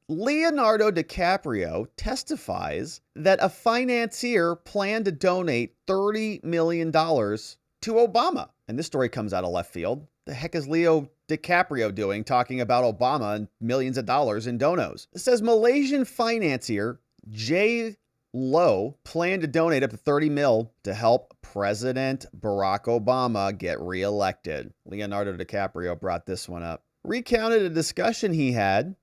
Leonardo DiCaprio testifies that a financier planned to donate $30 million to Obama. And this story comes out of left field. The heck is Leo DiCaprio doing talking about Obama and millions of dollars in donos? It says Malaysian financier J. Low planned to donate up to 30 mil to help President Barack Obama get reelected. Leonardo DiCaprio brought this one up. Recounted a discussion he had,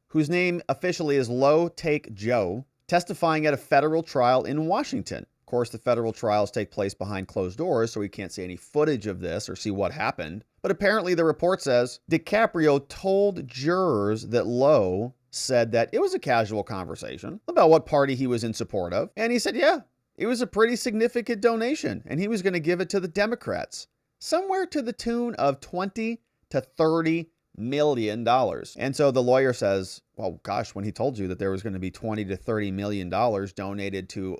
whose name officially is Low Take Joe, testifying at a federal trial in Washington. Of course, the federal trials take place behind closed doors, so we can't see any footage of this or see what happened. But apparently the report says DiCaprio told jurors that Low said that it was a casual conversation about what party he was in support of. And he said, yeah, it was a pretty significant donation, and he was going to give it to the Democrats, somewhere to the tune of $20 to $30 million. And so the lawyer says, well, gosh, when he told you that there was going to be $20 to $30 million donated to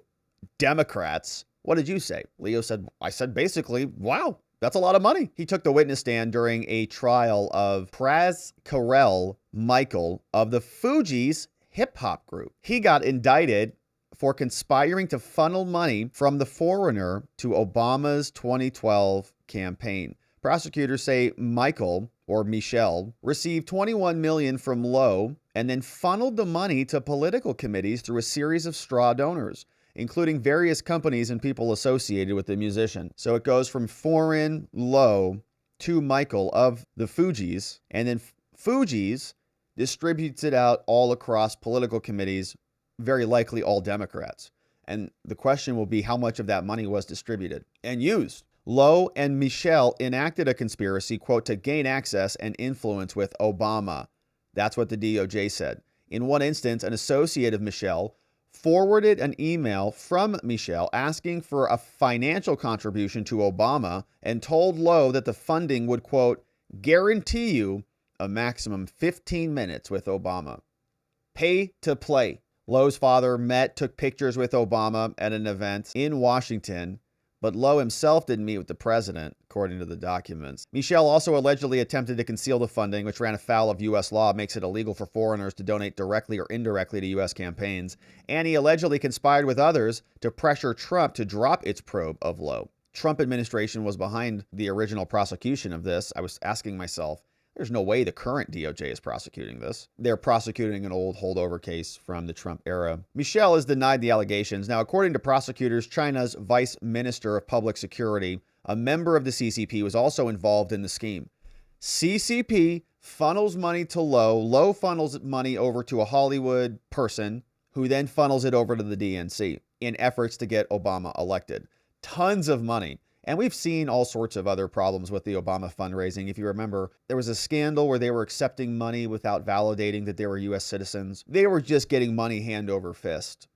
Democrats, what did you say? Leo said, I said basically, wow, that's a lot of money. He took the witness stand during a trial of Pras Karel Michael of the Fugees hip hop group. He got indicted for conspiring to funnel money from the foreigner to Obama's 2012 campaign. Prosecutors say Michael, or Michelle, received $21 million from Low and then funneled the money to political committees through a series of straw donors, including various companies and people associated with the musician. So it goes from foreign Low to Michael of the Fugees, and then Fugees distributes it out all across political committees, very likely all Democrats. And the question will be how much of that money was distributed and used. Low and Michelle enacted a conspiracy, quote, to gain access and influence with Obama. That's what the DOJ said. In one instance, an associate of Michelle forwarded an email from Michelle asking for a financial contribution to Obama and told Low that the funding would, quote, guarantee you a maximum 15 minutes with Obama. Pay to play. Low's father took pictures with Obama at an event in Washington, but Low himself didn't meet with the president, according to the documents. Michelle also allegedly attempted to conceal the funding, which ran afoul of U.S. law, makes it illegal for foreigners to donate directly or indirectly to U.S. campaigns. And he allegedly conspired with others to pressure Trump to drop its probe of Low. Trump administration was behind the original prosecution of this. I was asking myself, there's no way the current DOJ is prosecuting this. They're prosecuting an old holdover case from the Trump era. Michelle has denied the allegations. Now, according to prosecutors, China's Vice Minister of Public Security, a member of the CCP, was also involved in the scheme. CCP funnels money to Low. Low funnels money over to a Hollywood person who then funnels it over to the DNC in efforts to get Obama elected. Tons of money. And we've seen all sorts of other problems with the Obama fundraising. If you remember, there was a scandal where they were accepting money without validating that they were U.S. citizens. They were just getting money hand over fist.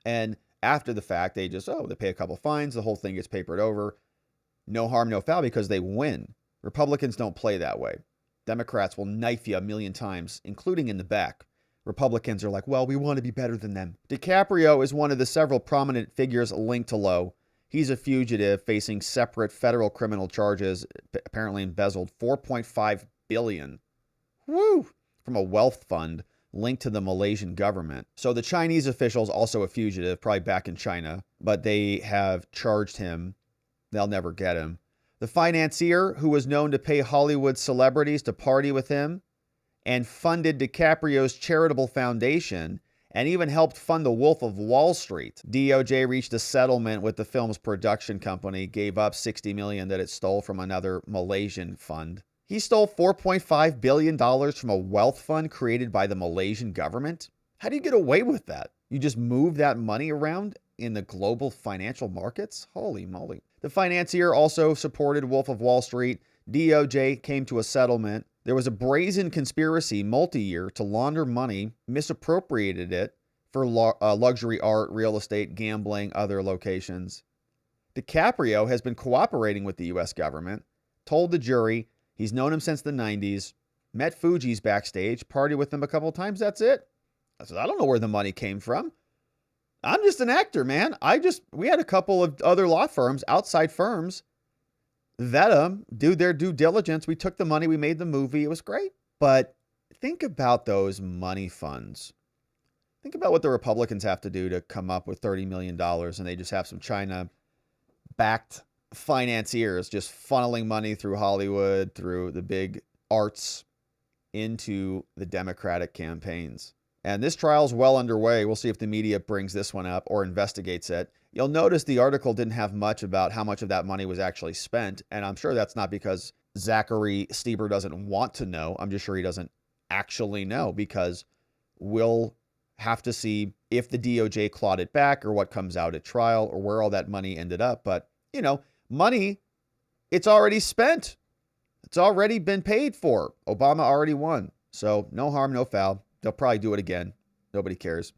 And after the fact, they pay a couple fines. The whole thing gets papered over. No harm, no foul, because they win. Republicans don't play that way. Democrats will knife you a million times, including in the back. Republicans are like, well, we want to be better than them. DiCaprio is one of the several prominent figures linked to Low. He's a fugitive facing separate federal criminal charges, apparently embezzled $4.5 billion from a wealth fund linked to the Malaysian government. So the Chinese official is also a fugitive, probably back in China, but they have charged him. They'll never get him. The financier, who was known to pay Hollywood celebrities to party with him and funded DiCaprio's charitable foundation, and even helped fund The Wolf of Wall Street. DOJ reached a settlement with the film's production company, gave up $60 million that it stole from another Malaysian fund. He stole $4.5 billion from a wealth fund created by the Malaysian government? How do you get away with that? You just move that money around in the global financial markets? Holy moly. The financier also supported Wolf of Wall Street. DOJ came to a settlement. There was a brazen conspiracy multi-year to launder money, misappropriated it for luxury art, real estate, gambling, other locations. DiCaprio has been cooperating with the U.S. government, told the jury he's known him since the 90s, met Fugees backstage, partied with them a couple of times, that's it. I said, I don't know where the money came from. I'm just an actor, man. We had a couple of other law firms, outside firms, vet them, do their due diligence. We took the money, we made the movie. It was great. But think about those money funds. Think about what the Republicans have to do to come up with $30 million, and they just have some China-backed financiers just funneling money through Hollywood, through the big arts, into the Democratic campaigns. And this trial's well underway. We'll see if the media brings this one up or investigates it. You'll notice the article didn't have much about how much of that money was actually spent, and I'm sure that's not because Zachary Stieber doesn't want to know. I'm just sure he doesn't actually know, because we'll have to see if the DOJ clawed it back or what comes out at trial or where all that money ended up. But, money, it's already spent. It's already been paid for. Obama already won. So no harm, no foul. They'll probably do it again. Nobody cares.